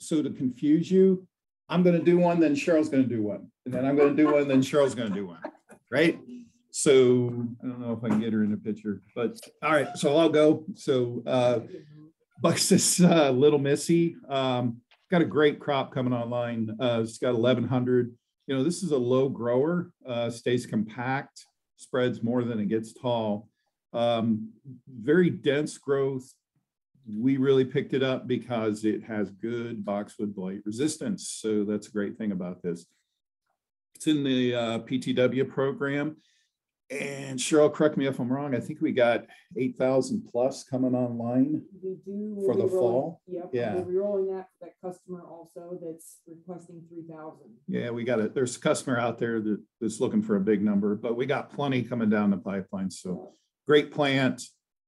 so to confuse you, I'm going to do one, then Cheryl's going to do one. And then I'm going to do one, then Cheryl's going to do one. Right? So I don't know if I can get her in the picture, but all right. So I'll go. So Buxus Little Missy got a great crop coming online. It's got 1,100. You know, this is a low grower, stays compact, spreads more than it gets tall. Very dense growth. We really picked it up because it has good boxwood blight resistance. So that's a great thing about this. It's in the PTW program. And Cheryl, correct me if I'm wrong, I think we got 8,000 plus coming online for the fall. Yep. Yeah. We'll be rolling that for that customer also that's requesting 3,000. Yeah, we got it. There's a customer out there that's looking for a big number, but we got plenty coming down the pipeline. So great plant.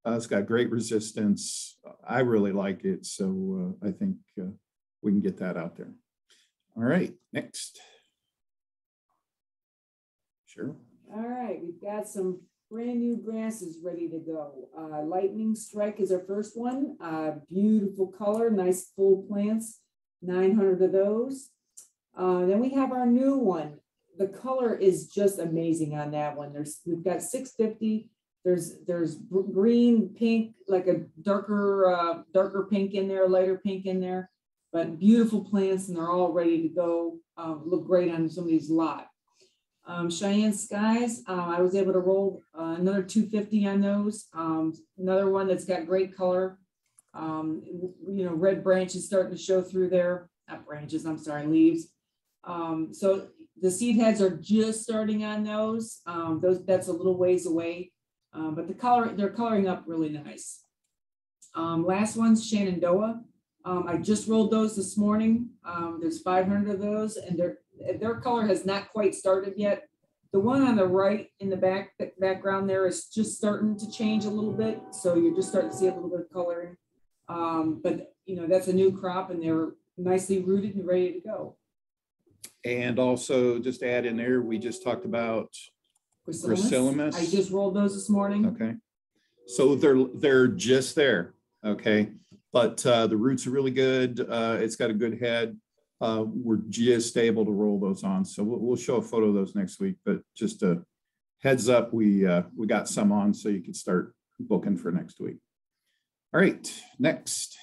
It's got great resistance. I really like it. So I think we can get that out there. All right, next. Sure. All right, we've got some brand new grasses ready to go. Lightning Strike is our first one. Beautiful color, nice full plants, 900 of those. Then we have our new one. The color is just amazing on that one. We've got 650. There's green, pink, like a darker pink in there, lighter pink in there, but beautiful plants, and they're all ready to go. Look great on somebody's lot. Cheyenne Skies, I was able to roll another 250 on those. Another one that's got great color. You know, red branches starting to show through there. Not branches, I'm sorry, leaves. So the seed heads are just starting on those. That's a little ways away. But they're coloring up really nice. Last one's Shenandoah. I just rolled those this morning. There's 500 of those, and their color has not quite started yet. The one on the right in the background there is just starting to change a little bit. So you're just starting to see a little bit of coloring. But you know, that's a new crop, and they're nicely rooted and ready to go. And also just to add in there, we just talked about Gracilis. I just rolled those this morning. Okay. So they're just there. Okay. But the roots are really good. It's got a good head. We're just able to roll those on. So we'll show a photo of those next week, but just a heads up, we got some on so you can start booking for next week. All right, next.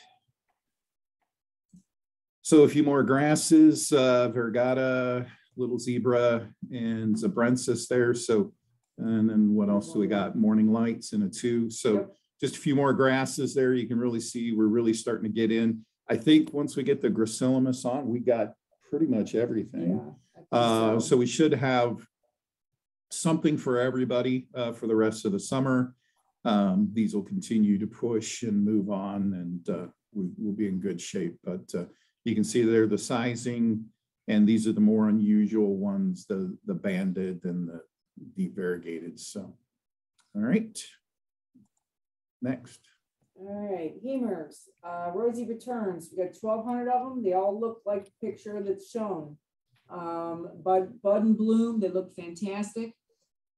So a few more grasses, Vergata, Little Zebra, and Zabrensis there. So, and then what else do we got? Morning Lights and a 2. So just a few more grasses there. You can really see we're really starting to get in. I think once we get the Gracilis on, we got pretty much everything. Yeah, so we should have something for everybody for the rest of the summer. These will continue to push and move on, and we'll be in good shape. But you can see there the sizing, and these are the more unusual ones, the banded and the deep variegated. So, all right, next. All right, Hemers, Rosie Returns. We got 1,200 of them. They all look like the picture that's shown. Bud and bloom, they look fantastic.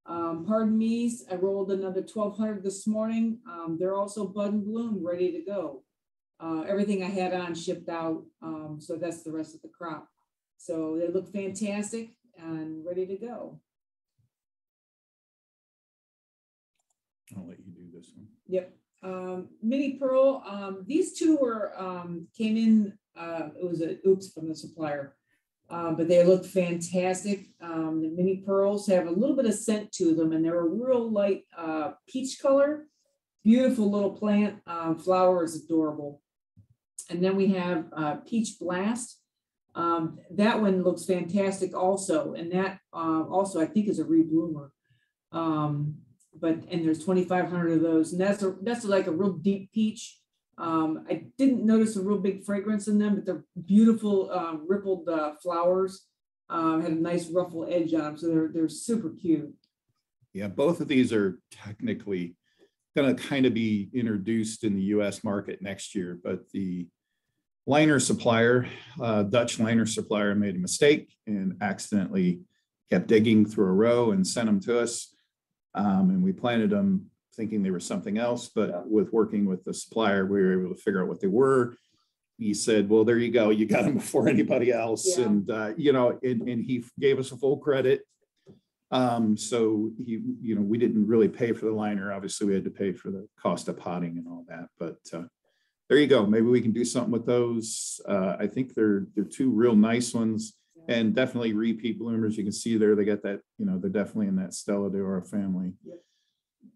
Pardon me's, I rolled another 1,200 this morning. They're also bud and bloom, ready to go. Everything I had on shipped out, so that's the rest of the crop. So they look fantastic and ready to go. I'll let you do this one. Yep. Mini Pearl, these two were came in, it was a oops from the supplier, but they look fantastic. The Mini Pearls have a little bit of scent to them, and they're a real light peach color. Beautiful little plant. Flower is adorable. And then we have Peach Blast. That one looks fantastic also, and that also I think is a rebloomer. And there's 2,500 of those, and that's like a real deep peach. I didn't notice a real big fragrance in them, but they're beautiful rippled flowers. Had a nice ruffle edge on them, so they're super cute. Yeah, both of these are technically going to kind of be introduced in the U.S. market next year, but the liner supplier, Dutch liner supplier, made a mistake and accidentally kept digging through a row and sent them to us. And we planted them thinking they were something else, but with working with the supplier, we were able to figure out what they were. he said, well, there you go. You got them before anybody else. Yeah. And, and he gave us a full credit. So we didn't really pay for the liner. Obviously we had to pay for the cost of potting and all that, but, there you go. Maybe we can do something with those. I think they're two real nice ones and definitely repeat bloomers. You can see there, they got that, they're definitely in that Stella d'Oro family. Yep.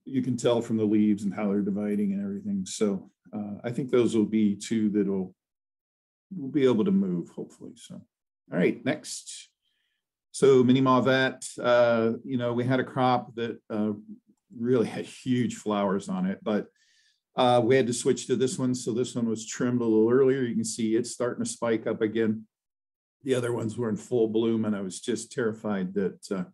You can tell from the leaves and how they're dividing and everything. So I think those will be two that we'll be able to move, hopefully. So, all right, next. So mini Mauvette, we had a crop that really had huge flowers on it, but we had to switch to this one. So this one was trimmed a little earlier. You can see it's starting to spike up again. The other ones were in full bloom, and I was just terrified that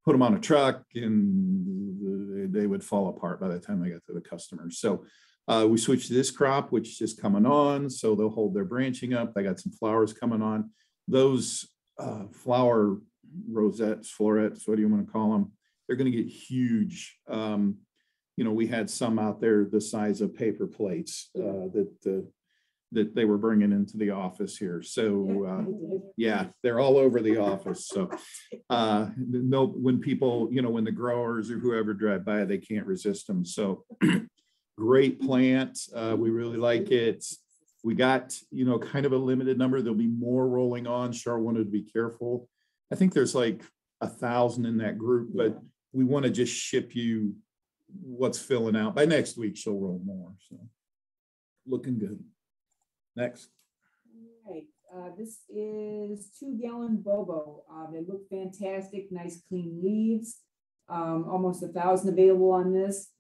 put them on a truck and they would fall apart by the time I got to the customer. So we switched to this crop, which is just coming on. So they'll hold their branching up. I got some flowers coming on. Those flower rosettes, florets, what do you want to call them? They're going to get huge. We had some out there the size of paper plates that they were bringing into the office here. So yeah, they're all over the office. So when people, when the growers or whoever drive by, they can't resist them. So great plant. We really like it. We got, kind of a limited number. There'll be more rolling on. Cheryl wanted to be careful. I think there's like 1,000 in that group, but we want to just ship you what's filling out. By next week, she'll roll more. So looking good. Next. All right. This is 2-gallon Bobo. They look fantastic. Nice clean leaves. Almost 1,000 available on this.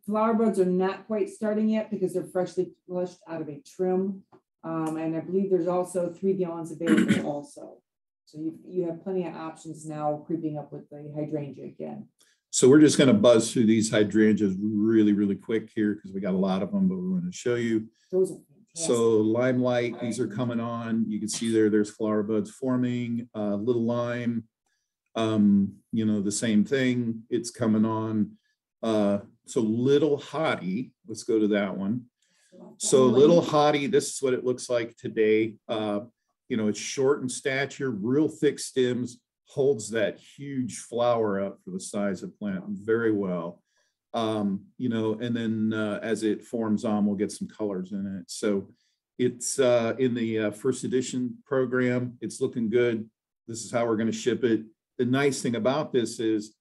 Flower buds are not quite starting yet because they're freshly flushed out of a trim. And I believe there's also 3 gallons available also. So you have plenty of options now creeping up with the hydrangea again. So we're just going to buzz through these hydrangeas really, really quick here because we got a lot of them, but we're going to show you. Those are fantastic. So limelight, these are coming on. You can see there's flower buds forming. Little lime, the same thing. It's coming on. So little hottie, let's go to that one. So little hottie, this is what it looks like today. It's short in stature, real thick stems, holds that huge flower up for the size of plant very well. And then as it forms on, we'll get some colors in it. So it's in the first edition program. It's looking good. This is how we're going to ship it. The nice thing about this is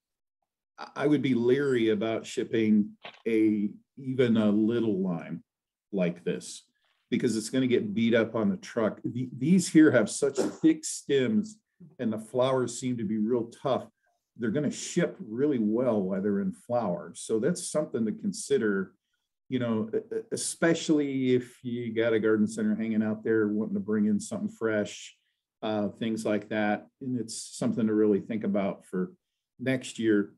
I would be leery about shipping even a little lime like this because it's going to get beat up on the truck. These here have such thick stems and the flowers seem to be real tough. They're going to ship really well while they're in flower. So that's something to consider, especially if you got a garden center hanging out there wanting to bring in something fresh, things like that. And it's something to really think about for next year.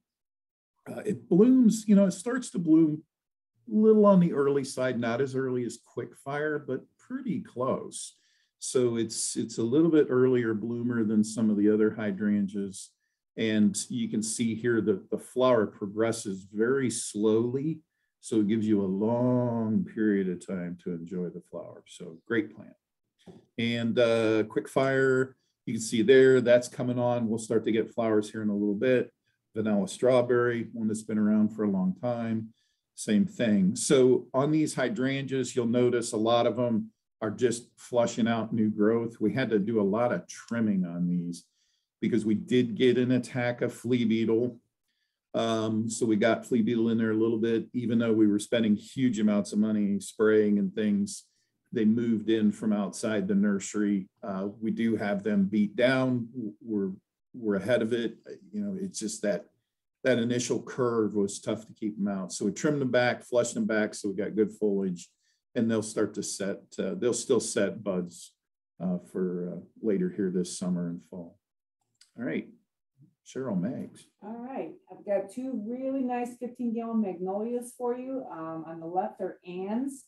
It blooms, it starts to bloom a little on the early side, not as early as quick fire, but pretty close. So it's a little bit earlier bloomer than some of the other hydrangeas. And you can see here that the flower progresses very slowly. So it gives you a long period of time to enjoy the flower. So great plant. And quick fire, you can see there, that's coming on. We'll start to get flowers here in a little bit. Vanilla strawberry, one that's been around for a long time, same thing. So on these hydrangeas, you'll notice a lot of them are just flushing out new growth. We had to do a lot of trimming on these because we did get an attack of flea beetle. So we got flea beetle in there a little bit, even though we were spending huge amounts of money spraying and things. They moved in from outside the nursery. We do have them beat down. We're ahead of it. It's just that initial curve was tough to keep them out. So we trimmed them back, flushed them back. So we got good foliage and they'll start to set, they'll still set buds for later here this summer and fall. All right, Cheryl Meggs. All right, I've got 2 really nice 15-gallon magnolias for you. On the left are Anne's.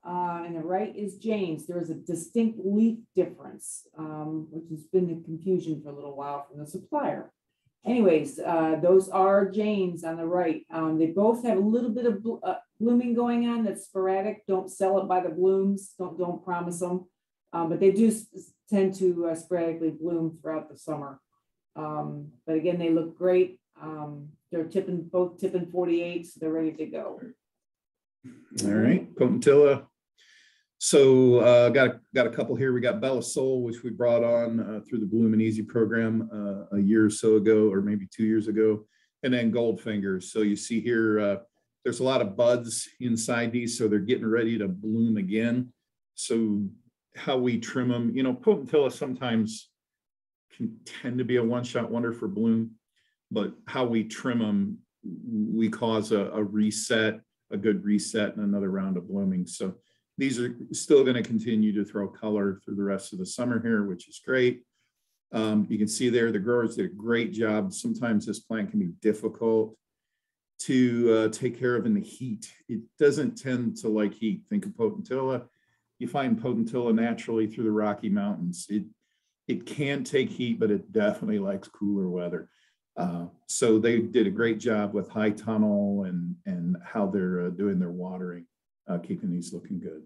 And the right is James. There is a distinct leaf difference, which has been the confusion for a little while from the supplier. Anyways, those are James on the right. They both have a little bit of blooming going on that's sporadic. Don't sell it by the blooms. Don't promise them. But they do tend to sporadically bloom throughout the summer. But again, they look great. They're both tipping 48, so they're ready to go. All right, Potentilla. So got a couple here. We got Bella Soul, which we brought on through the Bloom and Easy program a year or so ago, or maybe 2 years ago, and then Goldfingers. So you see here, there's a lot of buds inside these, so they're getting ready to bloom again. So how we trim them, you know, Potentilla sometimes can tend to be a one-shot wonder for bloom, but how we trim them, we cause a reset, a good reset, and another round of blooming. So these are still going to continue to throw color through the rest of the summer here, which is great. You can see there, the growers did a great job. Sometimes this plant can be difficult to take care of in the heat. It doesn't tend to like heat. Think of Potentilla. You find Potentilla naturally through the Rocky Mountains. It can take heat, but it definitely likes cooler weather. So they did a great job with high tunnel and how they're doing their watering, keeping these looking good.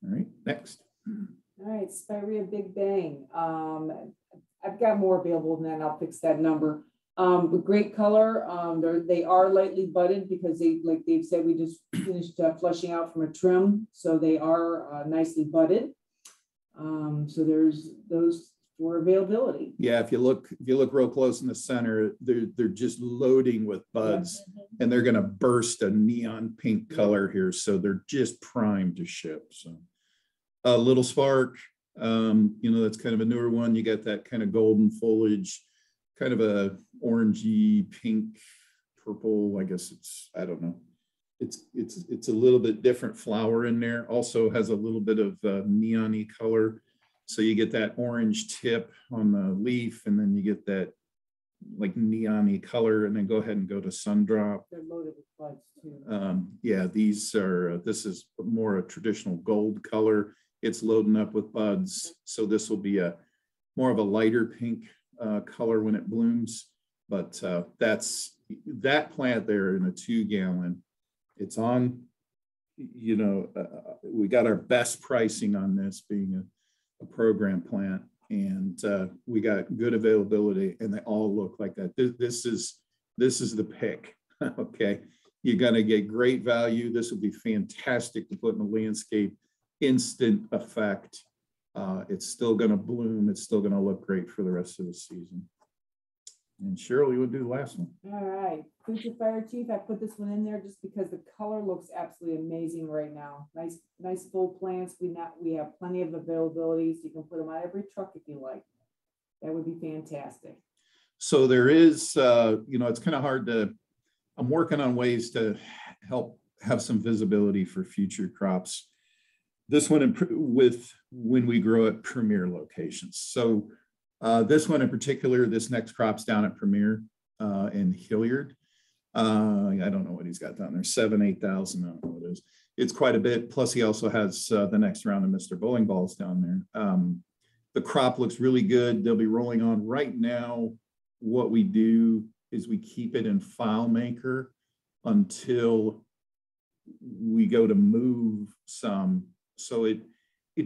All right, next. All right, Spirea Big Bang. I've got more available than that. I'll fix that number. But great color. They are lightly budded because they, like Dave said, we just finished flushing out from a trim, so they are nicely budded. So there's those for availability. Yeah, if you look real close in the center, they're just loading with buds, and they're going to burst a neon pink color here. So they're just primed to ship. So a Little Spark, you know, that's kind of a newer one. You got that kind of golden foliage, kind of a orangey pink, purple. I guess I don't know. It's a little bit different flower in there. Also has a little bit of neon-y color. So you get that orange tip on the leaf, and then you get that like neon-y color, and then go ahead and go to Sundrop. They're loaded with buds too. Yeah, this is more a traditional gold color. It's loading up with buds. So this will be more of a lighter pink color when it blooms. But that's that plant there in a 2-gallon. It's on, you know, we got our best pricing on this being a program plant, and we got good availability, and they all look like that. This is the pick. Okay, you're gonna get great value. This will be fantastic to put in the landscape. Instant effect. It's still gonna bloom. It's still gonna look great for the rest of the season. And Cheryl, you would do the last one. All right, Future Fire Chief. I put this one in there just because the color looks absolutely amazing right now. Nice full plants. We have plenty of availability, so you can put them on every truck if you like. That would be fantastic. So there is, you know, it's kind of hard to. I'm working on ways to help have some visibility for future crops. This one with when we grow at premier locations. So. This one in particular, this next crop's down at Premier in Hilliard. I don't know what he's got down there, 7,000 to 8,000, I don't know what it is. It's quite a bit. Plus he also has the next round of Mr. Bowling Balls down there. The crop looks really good. They'll be rolling on right now. What we do is we keep it in FileMaker until we go to move some. So it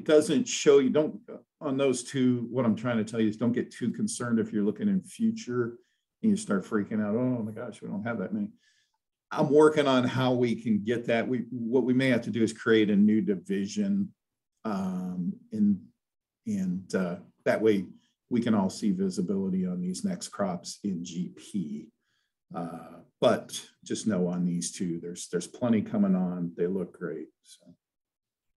doesn't show you, don't, on those two, what I'm trying to tell you is don't get too concerned if you're looking in future and you start freaking out, oh my gosh, we don't have that many. I'm working on how we can get that. What we may have to do is create a new division, and that way we can all see visibility on these next crops in GP. But just know on these two, there's plenty coming on. They look great. So.